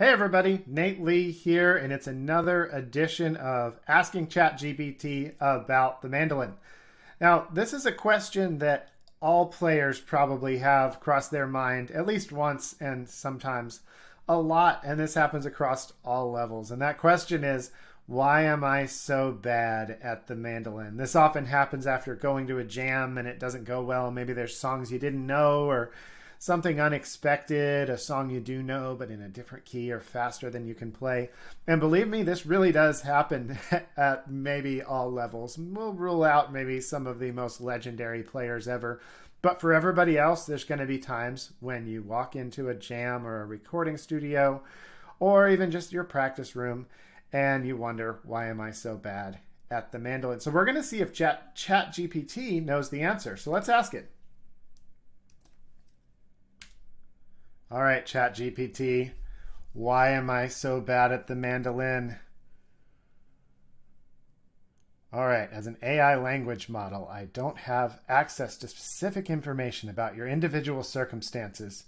Hey everybody, Nate Lee here, and it's another edition of Asking ChatGPT about the mandolin. Now, this is a question that all players probably have crossed their mind at least once and sometimes a lot, and this happens across all levels. And that question is, why am I so bad at the mandolin? This often happens after going to a jam and it doesn't go well. Maybe there's songs you didn't know or something unexpected, a song you do know, but in a different key or faster than you can play. And believe me, this really does happen at maybe all levels. We'll rule out maybe some of the most legendary players ever. But for everybody else, there's going to be times when you walk into a jam or a recording studio, or even just your practice room, and you wonder, why am I so bad at the mandolin? So we're going to see if ChatGPT knows the answer. So let's ask it. All right, ChatGPT, why am I so bad at the mandolin? All right, as an AI language model, I don't have access to specific information about your individual circumstances.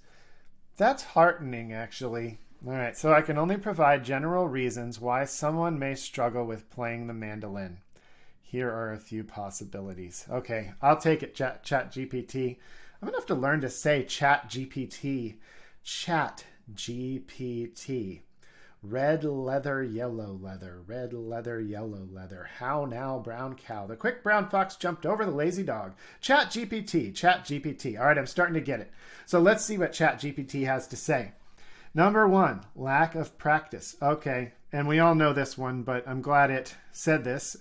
That's heartening, actually. All right, so I can only provide general reasons why someone may struggle with playing the mandolin. Here are a few possibilities. Okay, I'll take it, ChatGPT. I'm gonna have to learn to say ChatGPT. ChatGPT. Red leather, yellow leather. Red leather, yellow leather. How now, brown cow? The quick brown fox jumped over the lazy dog. ChatGPT. ChatGPT. All right, I'm starting to get it. So let's see what ChatGPT has to say. Number one, lack of practice. Okay, and we all know this one, but I'm glad it said this.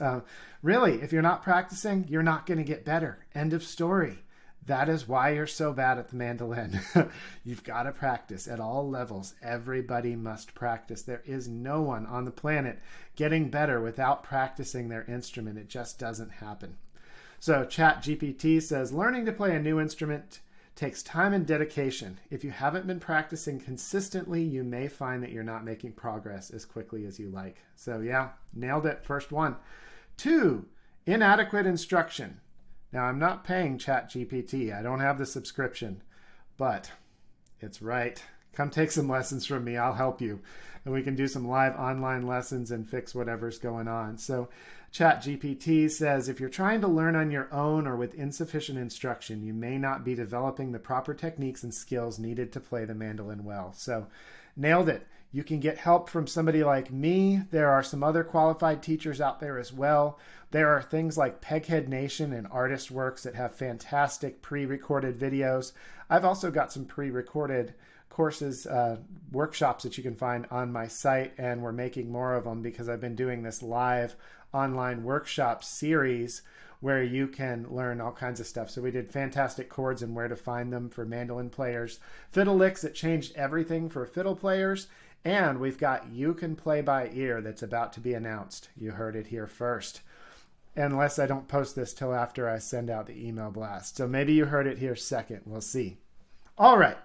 Really, if you're not practicing, you're not going to get better. End of story. That is why you're so bad at the mandolin. You've got to practice at all levels. Everybody must practice. There is no one on the planet getting better without practicing their instrument. It just doesn't happen. So ChatGPT says, learning to play a new instrument takes time and dedication. If you haven't been practicing consistently, you may find that you're not making progress as quickly as you like. So yeah, nailed it. First one. Two, inadequate instruction. Now, I'm not paying ChatGPT. I don't have the subscription, but it's right. Come take some lessons from me. I'll help you. And we can do some live online lessons and fix whatever's going on. So ChatGPT says, if you're trying to learn on your own or with insufficient instruction, you may not be developing the proper techniques and skills needed to play the mandolin well. So nailed it. You can get help from somebody like me. There are some other qualified teachers out there as well. There are things like Peghead Nation and Artist Works that have fantastic pre-recorded videos. I've also got some pre-recorded courses, workshops that you can find on my site, and we're making more of them because I've been doing this live online workshop series where you can learn all kinds of stuff. So we did fantastic chords and where to find them for mandolin players. Fiddle licks that changed everything for fiddle players. And we've got You Can Play by Ear that's about to be announced. You heard it here first. Unless I don't post this till after I send out the email blast. So maybe you heard it here second. We'll see. All right.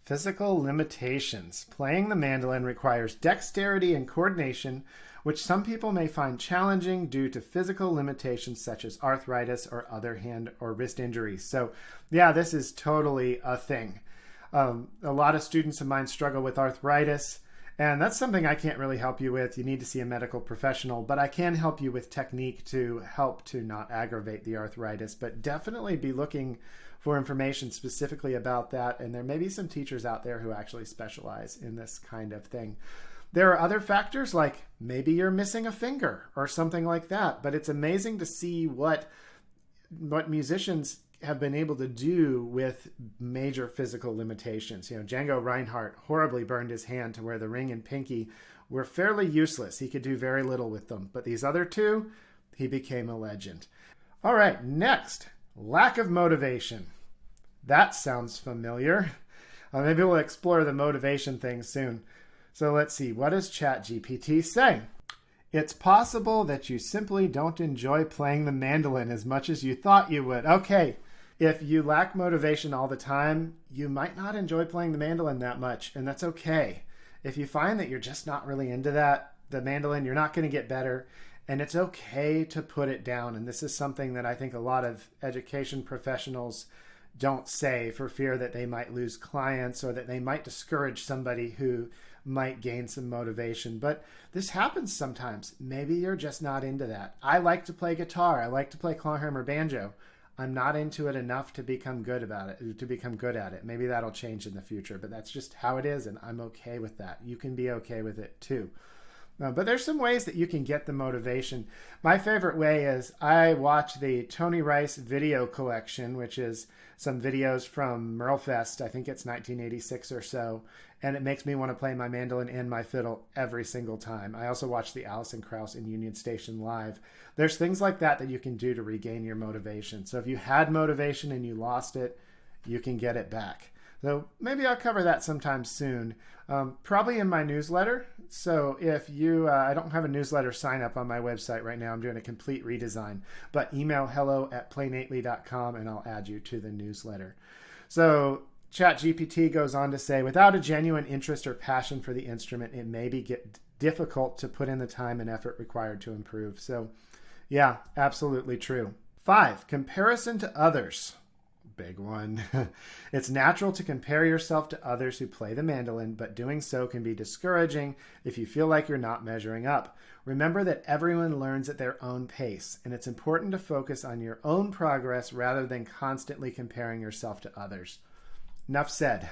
Physical limitations. Playing the mandolin requires dexterity and coordination, which some people may find challenging due to physical limitations such as arthritis or other hand or wrist injuries. So yeah, this is totally a thing. A lot of students of mine struggle with arthritis, and that's something I can't really help you with. You need to see a medical professional, but I can help you with technique to help to not aggravate the arthritis, but definitely be looking for information specifically about that. And there may be some teachers out there who actually specialize in this kind of thing. There are other factors like maybe you're missing a finger or something like that, but it's amazing to see what musicians have been able to do with major physical limitations. You know, Django Reinhardt horribly burned his hand to where the ring and pinky were fairly useless. He could do very little with them, but these other two, he became a legend. All right, next, lack of motivation. That sounds familiar. Maybe we'll explore the motivation thing soon. So let's see, what does ChatGPT say? It's possible that you simply don't enjoy playing the mandolin as much as you thought you would. Okay, if you lack motivation all the time, you might not enjoy playing the mandolin that much, and that's okay. If you find that you're just not really into the mandolin, you're not going to get better, and it's okay to put it down. And this is something that I think a lot of education professionals don't say for fear that they might lose clients or that they might discourage somebody who might gain some motivation. But this happens sometimes. Maybe you're just not into that. I like to play guitar. I like to play clawhammer banjo. I'm not into it enough to become good at it. Maybe that'll change in the future, but that's just how it is, and I'm okay with that. You can be okay with it too. But there's some ways that you can get the motivation. My favorite way is I watch the Tony Rice video collection, which is some videos from Merlefest. I think it's 1986 or so. And it makes me want to play my mandolin and my fiddle every single time. I also watch the Alison Krauss in Union Station live. There's things like that that you can do to regain your motivation. So if you had motivation and you lost it, you can get it back. So maybe I'll cover that sometime soon, probably in my newsletter. So if you, I don't have a newsletter sign up on my website right now. I'm doing a complete redesign, but email hello@playnately.com and I'll add you to the newsletter. So ChatGPT goes on to say, without a genuine interest or passion for the instrument, it may be difficult to put in the time and effort required to improve. So yeah, absolutely true. 5, comparison to others. Big one. It's natural to compare yourself to others who play the mandolin, but doing so can be discouraging if you feel like you're not measuring up. Remember that everyone learns at their own pace, and it's important to focus on your own progress rather than constantly comparing yourself to others. Enough said.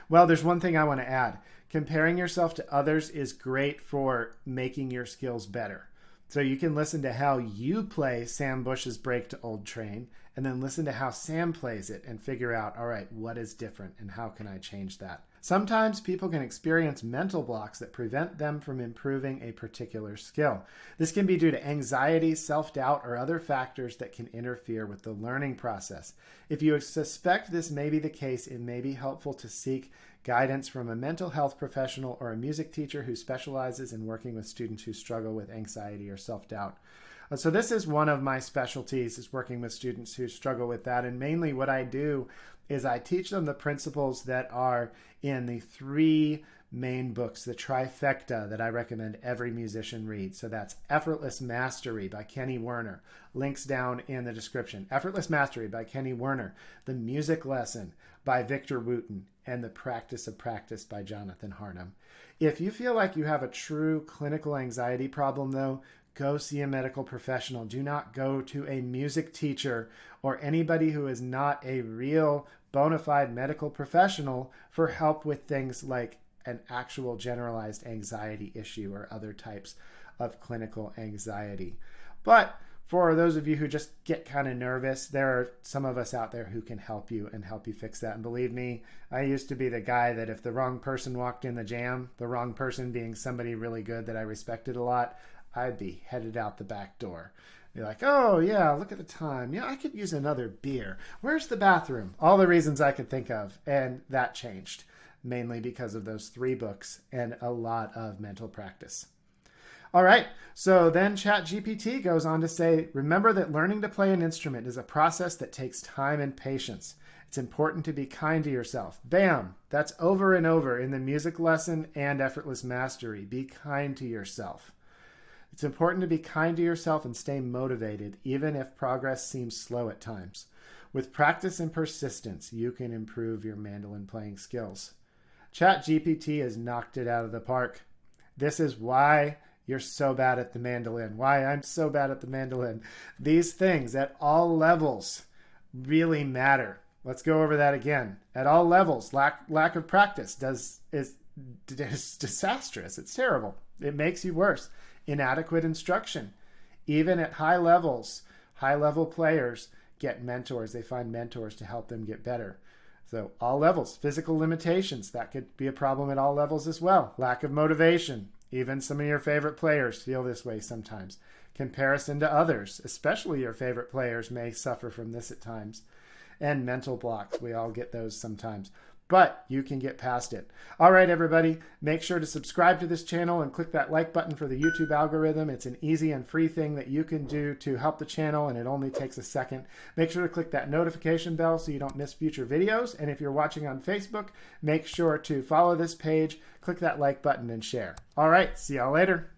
Well, there's one thing I want to add. Comparing yourself to others is great for making your skills better. So you can listen to how you play Sam Bush's Break to Old Train, and then listen to how Sam plays it and figure out, all right, what is different and how can I change that? Sometimes people can experience mental blocks that prevent them from improving a particular skill. This can be due to anxiety, self-doubt, or other factors that can interfere with the learning process. If you suspect this may be the case, it may be helpful to seek guidance from a mental health professional or a music teacher who specializes in working with students who struggle with anxiety or self-doubt. So this is one of my specialties, is working with students who struggle with that. And mainly what I do is I teach them the principles that are in the 3 main books, the trifecta that I recommend every musician read. So that's Effortless Mastery by Kenny Werner. Links down in the description. Effortless Mastery by Kenny Werner. The Music Lesson by Victor Wooten. And The Practice of Practice by Jonathan Harnum. If you feel like you have a true clinical anxiety problem, though, go see a medical professional. Do not go to a music teacher or anybody who is not a real bona fide medical professional for help with things like an actual generalized anxiety issue or other types of clinical anxiety. But for those of you who just get kind of nervous, there are some of us out there who can help you and help you fix that. And believe me, I used to be the guy that if the wrong person walked in the jam, the wrong person being somebody really good that I respected a lot, I'd be headed out the back door. Be like, oh yeah, look at the time. Yeah, I could use another beer. Where's the bathroom? All the reasons I could think of. And that changed, mainly because of those 3 books and a lot of mental practice. All right, so then ChatGPT goes on to say, remember that learning to play an instrument is a process that takes time and patience. It's important to be kind to yourself. Bam! That's over and over in the music lesson and Effortless Mastery. Be kind to yourself. It's important to be kind to yourself and stay motivated, even if progress seems slow at times. With practice and persistence, you can improve your mandolin playing skills. ChatGPT has knocked it out of the park. This is why you're so bad at the mandolin, why I'm so bad at the mandolin. These things at all levels really matter. Let's go over that again. At all levels, lack of practice is disastrous. It's terrible. It makes you worse. Inadequate instruction. Even at high levels, high-level players get mentors. They find mentors to help them get better. So all levels. Physical limitations. That could be a problem at all levels as well. Lack of motivation. Even some of your favorite players feel this way sometimes. Comparison to others, especially your favorite players, may suffer from this at times. And mental blocks. We all get those sometimes. But you can get past it. All right, everybody, make sure to subscribe to this channel and click that like button for the YouTube algorithm. It's an easy and free thing that you can do to help the channel, and it only takes a second. Make sure to click that notification bell so you don't miss future videos. And if you're watching on Facebook, make sure to follow this page, click that like button, and share. All right, see y'all later.